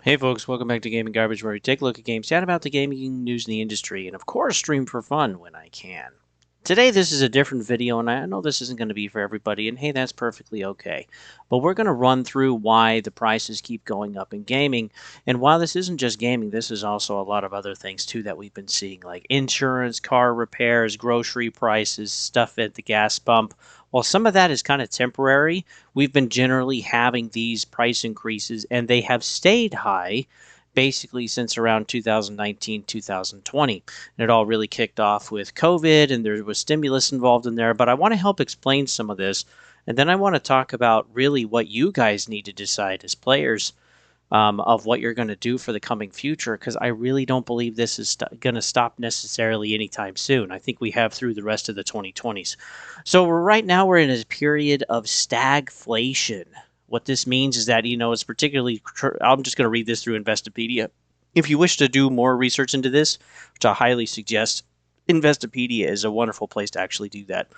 Hey folks, welcome back to Gaming Garbage, where we take a look at games, chat about the gaming news in the industry, and of course stream for fun when I can. Today this is a different video, and I know this isn't going to be for everybody, and hey, that's perfectly okay. But we're going to run through why the prices keep going up in gaming, and while this isn't just gaming, this is also a lot of other things too that we've been seeing, like insurance, car repairs, grocery prices, stuff at the gas pump. While some of that is kind of temporary, we've been generally having these price increases, and they have stayed high basically since around 2019, 2020. And it all really kicked off with COVID, and there was stimulus involved in there. But I want to help explain some of this. And then I want to talk about really what you guys need to decide as players, of what you're going to do for the coming future, because I really don't believe this is going to stop necessarily anytime soon. I think we have through the rest of the 2020s. So right now we're in a period of stagflation. What this means is that, it's particularly, I'm just going to read this through Investopedia. If you wish to do more research into this, which I highly suggest, Investopedia is a wonderful place to actually do that.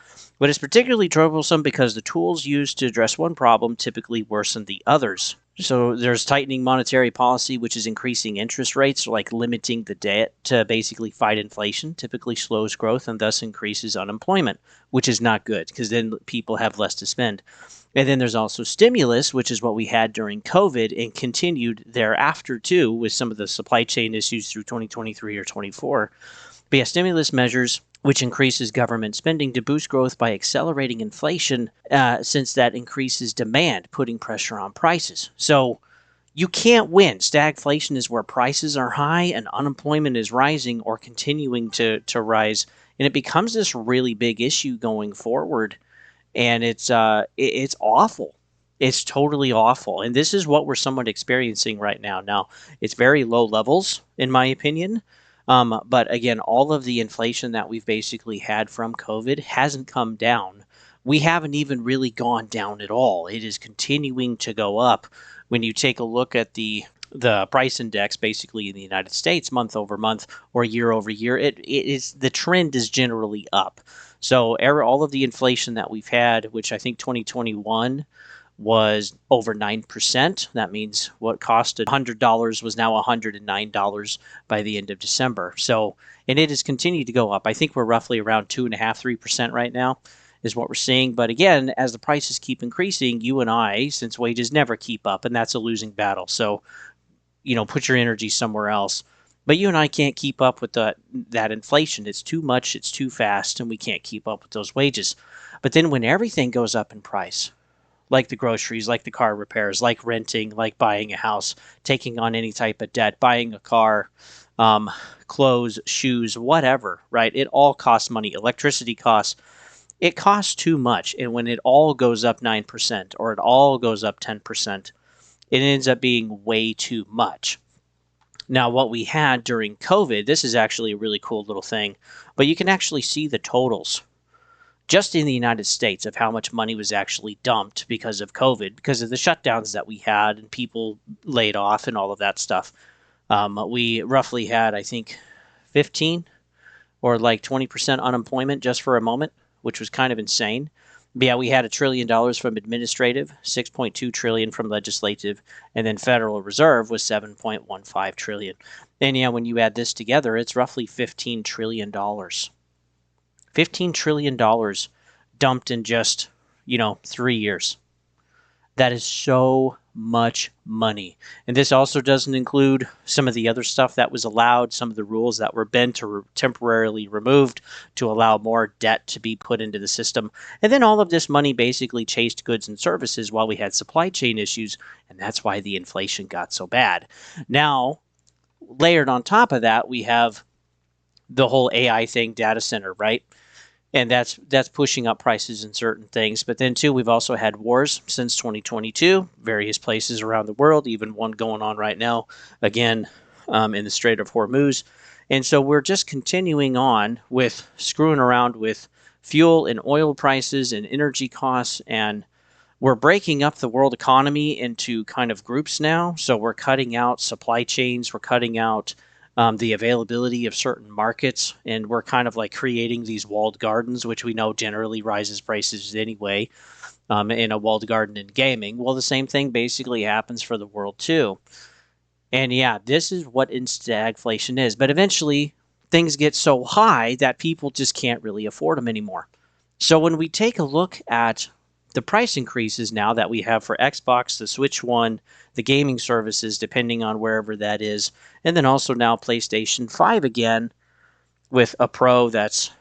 But it's particularly troublesome because the tools used to address one problem typically worsen the others. So there's tightening monetary policy, which is increasing interest rates, like limiting the debt to basically fight inflation, typically slows growth and thus increases unemployment, which is not good because then people have less to spend. And then there's also stimulus, which is what we had during COVID and continued thereafter too, with some of the supply chain issues through 2023 or 24. But yeah, stimulus measures, which increases government spending to boost growth by accelerating inflation, since that increases demand, putting pressure on prices. So you can't win. Stagflation is where prices are high and unemployment is rising or continuing to rise. And it becomes this really big issue going forward. And it's awful. It's totally awful. And this is what we're somewhat experiencing right now. Now, it's very low levels, in my opinion. But again, all of the inflation that we've basically had from COVID hasn't come down. We haven't even really gone down at all. It is continuing to go up. When you take a look at the price index, basically in the United States, month over month or year over year, it is the trend is generally up. So all of the inflation that we've had, which I think 2021 was over 9%. That means what cost $100 was now $109 by the end of December. So, and it has continued to go up. I think we're roughly around 2.5%, 3% right now is what we're seeing. But again, as the prices keep increasing, you and I, since wages never keep up, and that's a losing battle. So, put your energy somewhere else. But you and I can't keep up with that inflation. It's too much, it's too fast, and we can't keep up with those wages. But then when everything goes up in price, like the groceries, like the car repairs, like renting, like buying a house, taking on any type of debt, buying a car, um, clothes, shoes, whatever, right? It all costs money. Electricity costs. It costs too much. And when it all goes up 9% or it all goes up 10%, it ends up being way too much. Now, what we had during COVID, this is actually a really cool little thing, but you can actually see the totals just in the United States of how much money was actually dumped because of COVID, because of the shutdowns that we had and people laid off and all of that stuff. We roughly had, I think, 15 or like 20% unemployment just for a moment, which was kind of insane. But yeah, we had $1 trillion from administrative, 6.2 trillion from legislative, and then Federal Reserve was 7.15 trillion. And yeah, when you add this together, it's roughly $15 trillion. $15 trillion dumped in just, 3 years. That is so much money. And this also doesn't include some of the other stuff that was allowed, some of the rules that were been temporarily removed to allow more debt to be put into the system. And then all of this money basically chased goods and services while we had supply chain issues, and that's why the inflation got so bad. Now, layered on top of that, we have the whole AI thing, data center, right? And that's pushing up prices in certain things. But then too, we've also had wars since 2022, various places around the world, even one going on right now, again, in the Strait of Hormuz. And so we're just continuing on with screwing around with fuel and oil prices and energy costs, and we're breaking up the world economy into kind of groups now. So we're cutting out supply chains, we're cutting out the availability of certain markets, and we're kind of like creating these walled gardens, which we know generally rises prices anyway, in a walled garden in gaming. Well, the same thing basically happens for the world too. And yeah, this is what stagflation is. But eventually, things get so high that people just can't really afford them anymore. So when we take a look at the price increases now that we have for Xbox, the Switch One, the gaming services, depending on wherever that is, and then also now PlayStation 5 again with a Pro that's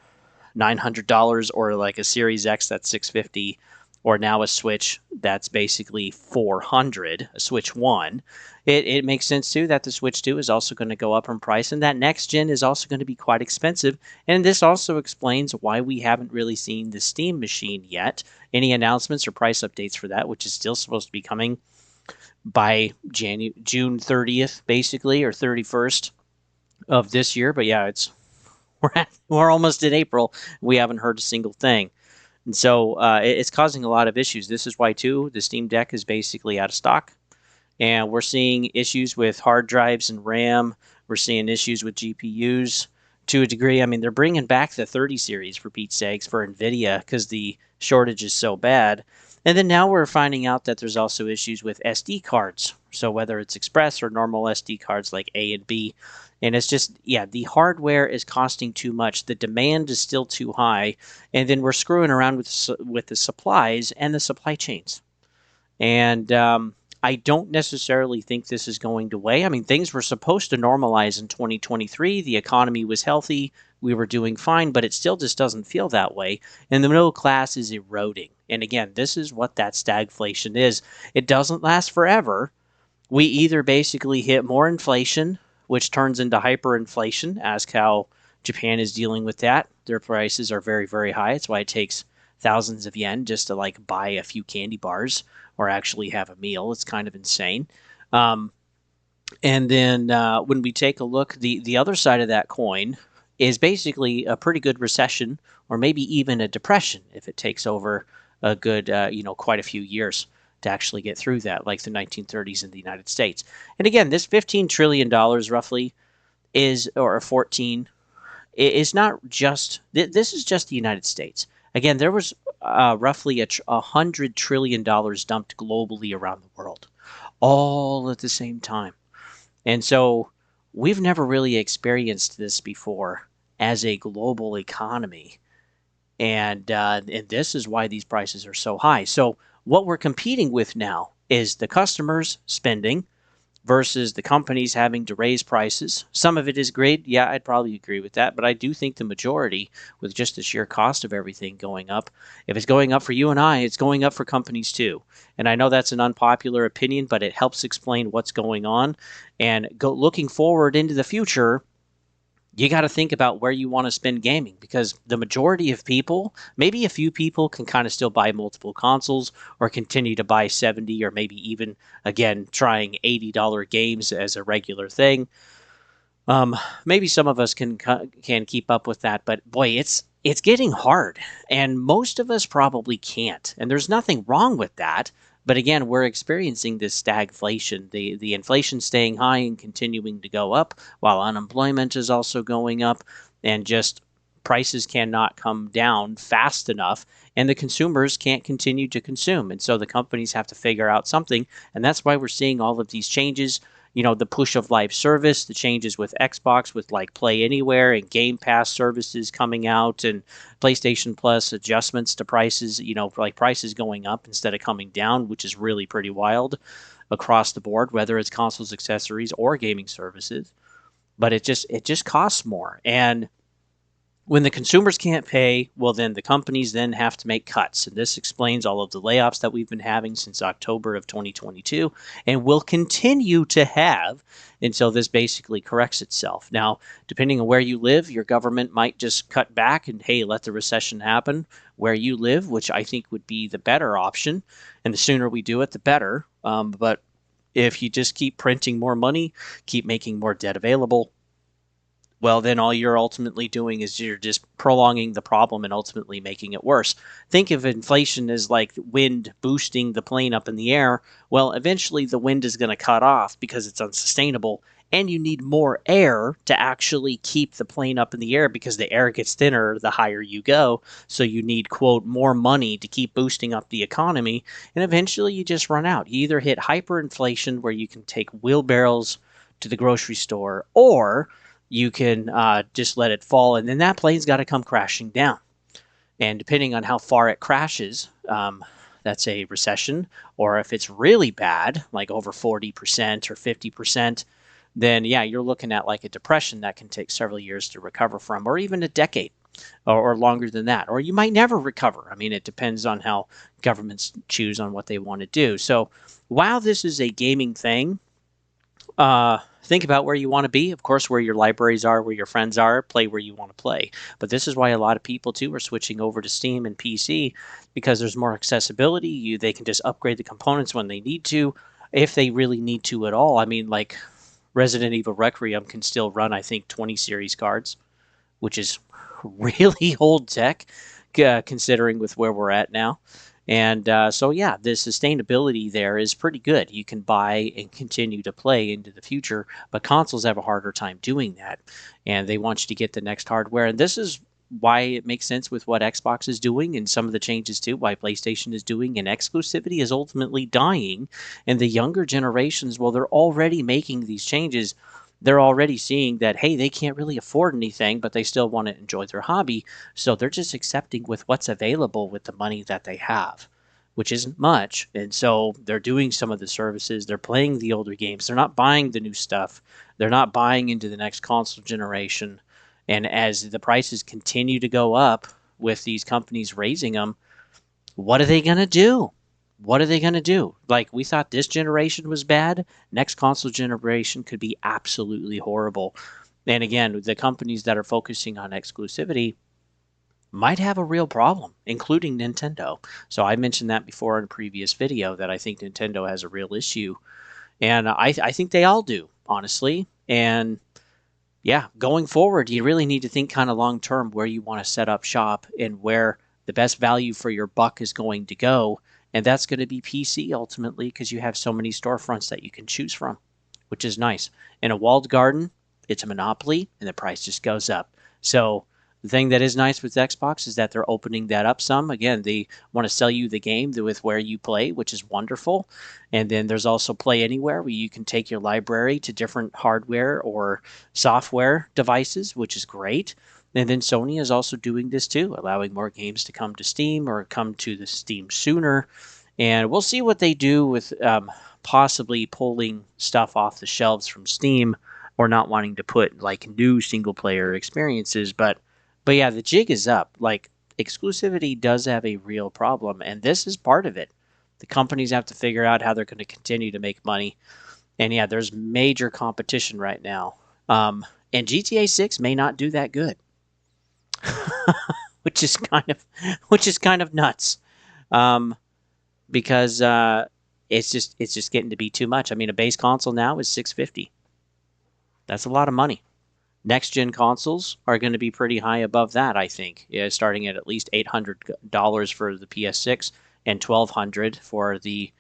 $900 or like a Series X that's 650 or now a Switch that's basically 400, a Switch 1. It makes sense too that the Switch 2 is also going to go up in price and that next gen is also going to be quite expensive. And this also explains why we haven't really seen the Steam machine yet. Any announcements or price updates for that, which is still supposed to be coming by June 30th, basically, or 31st of this year. But yeah, we're almost in April. We haven't heard a single thing. And so it's causing a lot of issues. This is why, too, the Steam Deck is basically out of stock. And we're seeing issues with hard drives and RAM. We're seeing issues with GPUs to a degree. I mean, they're bringing back the 30 series for Pete's sakes for NVIDIA because the shortage is so bad. And then now we're finding out that there's also issues with SD cards. So whether it's express or normal SD cards like A and B. And it's just, yeah, the hardware is costing too much. The demand is still too high. And then we're screwing around with the supplies and the supply chains. And I don't necessarily think this is going to weigh. I mean, things were supposed to normalize in 2023. The economy was healthy. We were doing fine, but it still just doesn't feel that way. And the middle class is eroding. And again, this is what that stagflation is. It doesn't last forever. We either basically hit more inflation, which turns into hyperinflation, as how Japan is dealing with that. Their prices are very, very high. It's why it takes thousands of yen just to like buy a few candy bars or actually have a meal. It's kind of insane. Um, and then when we take a look, the other side of that coin is basically a pretty good recession or maybe even a depression if it takes over a good, quite a few years to actually get through that, like the 1930s in the United States. And again, this $15 trillion roughly is, or 14, is not just, this is just the United States. Again, there was roughly $100 trillion dumped globally around the world, all at the same time. And so we've never really experienced this before as a global economy. And this is why these prices are so high. So what we're competing with now is the customers spending versus the companies having to raise prices. Some of it is great. Yeah, I'd probably agree with that. But I do think the majority, with just the sheer cost of everything going up, if it's going up for you and I, it's going up for companies too. And I know that's an unpopular opinion, but it helps explain what's going on. And looking forward into the future, you got to think about where you want to spend gaming because the majority of people, maybe a few people, can kind of still buy multiple consoles or continue to buy 70 or maybe even again trying $80 games as a regular thing. Maybe some of us can keep up with that, but boy, it's getting hard, and most of us probably can't. And there's nothing wrong with that. But again, we're experiencing this stagflation, the inflation staying high and continuing to go up, while unemployment is also going up, and just prices cannot come down fast enough, and the consumers can't continue to consume. And so the companies have to figure out something, and that's why we're seeing all of these changes. The push of live service, the changes with Xbox with like Play Anywhere and Game Pass services coming out, and PlayStation Plus adjustments to prices, like prices going up instead of coming down, which is really pretty wild across the board, whether it's consoles, accessories, or gaming services. But it just costs more. And when the consumers can't pay, well, then the companies then have to make cuts. And this explains all of the layoffs that we've been having since October of 2022 and will continue to have until this basically corrects itself. Now, depending on where you live, your government might just cut back and, hey, let the recession happen where you live, which I think would be the better option. And the sooner we do it, the better. But if you just keep printing more money, keep making more debt available, well, then all you're ultimately doing is you're just prolonging the problem and ultimately making it worse. Think of inflation as like wind boosting the plane up in the air. Well, eventually the wind is going to cut off because it's unsustainable, and you need more air to actually keep the plane up in the air because the air gets thinner the higher you go. So you need, quote, more money to keep boosting up the economy, and eventually you just run out. You either hit hyperinflation where you can take wheelbarrows to the grocery store, or you can just let it fall, and then that plane's got to come crashing down. And depending on how far it crashes, that's a recession. Or if it's really bad, like over 40% or 50%, then yeah, you're looking at like a depression that can take several years to recover from, or even a decade or longer than that. Or you might never recover. I mean, it depends on how governments choose on what they want to do. So while this is a gaming thing, think about where you want to be. Of course, where your libraries are, where your friends are, play where you want to play. But this is why a lot of people too are switching over to Steam and PC, because there's more accessibility. They can just upgrade the components when they need to, if they really need to at all. I mean, like Resident Evil Requiem can still run, I think, 20 series cards, which is really old tech, considering with where we're at now. And so, yeah, the sustainability there is pretty good. You can buy and continue to play into the future, but consoles have a harder time doing that. And they want you to get the next hardware. And this is why it makes sense with what Xbox is doing and some of the changes too, why PlayStation is doing. And exclusivity is ultimately dying. And the younger generations, well, they're already making these changes. They're already seeing that, hey, they can't really afford anything, but they still want to enjoy their hobby. So they're just accepting with what's available with the money that they have, which isn't much. And so they're doing some of the services. They're playing the older games. They're not buying the new stuff. They're not buying into the next console generation. And as the prices continue to go up with these companies raising them, what are they going to do? What are they going to do? Like, we thought this generation was bad. Next console generation could be absolutely horrible. And again, the companies that are focusing on exclusivity might have a real problem, including Nintendo. So I mentioned that before in a previous video, that I think Nintendo has a real issue. And I think they all do, honestly. And yeah, going forward, you really need to think kind of long term where you want to set up shop and where the best value for your buck is going to go. And that's going to be PC ultimately, because you have so many storefronts that you can choose from, which is nice. In a walled garden, it's a monopoly and the price just goes up. So the thing that is nice with Xbox is that they're opening that up some. Again, they want to sell you the game with where you play, which is wonderful. And then there's also Play Anywhere, where you can take your library to different hardware or software devices, which is great. And then Sony is also doing this too, allowing more games to come to Steam or come to the Steam sooner. And we'll see what they do with possibly pulling stuff off the shelves from Steam, or not wanting to put like new single player experiences. But yeah, the jig is up. Like, exclusivity does have a real problem, and this is part of it. The companies have to figure out how they're going to continue to make money. And yeah, there's major competition right now. And GTA 6 may not do that good, which is kind of nuts. Um, because it's just getting to be too much. I mean, a base console now is $650. That's a lot of money. Next gen consoles are going to be pretty high above that, I think. Yeah, starting at least $800 for the PS6 and $1,200 for the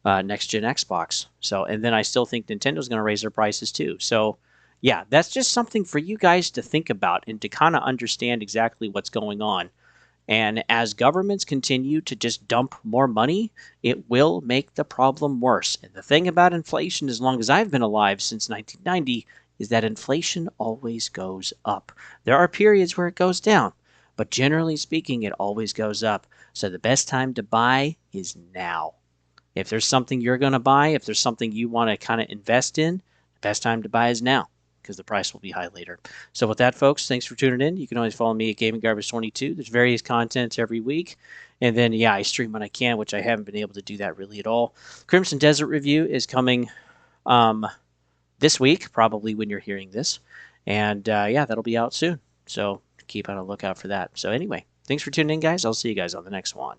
next gen Xbox. So, and then I still think Nintendo's going to raise their prices too. So, yeah, that's just something for you guys to think about and to kind of understand exactly what's going on. And as governments continue to just dump more money, it will make the problem worse. And the thing about inflation, as long as I've been alive since 1990, is that inflation always goes up. There are periods where it goes down, but generally speaking, it always goes up. So the best time to buy is now. If there's something you're going to buy, if there's something you want to kind of invest in, the best time to buy is now, because the price will be high later. So with that, folks, thanks for tuning in. You can always follow me at Gaming Garbage 22. There's various content every week. And then, yeah, I stream when I can, which I haven't been able to do that really at all. Crimson Desert Review is coming this week, probably when you're hearing this. And, yeah, that'll be out soon. So keep on a lookout for that. So anyway, thanks for tuning in, guys. I'll see you guys on the next one.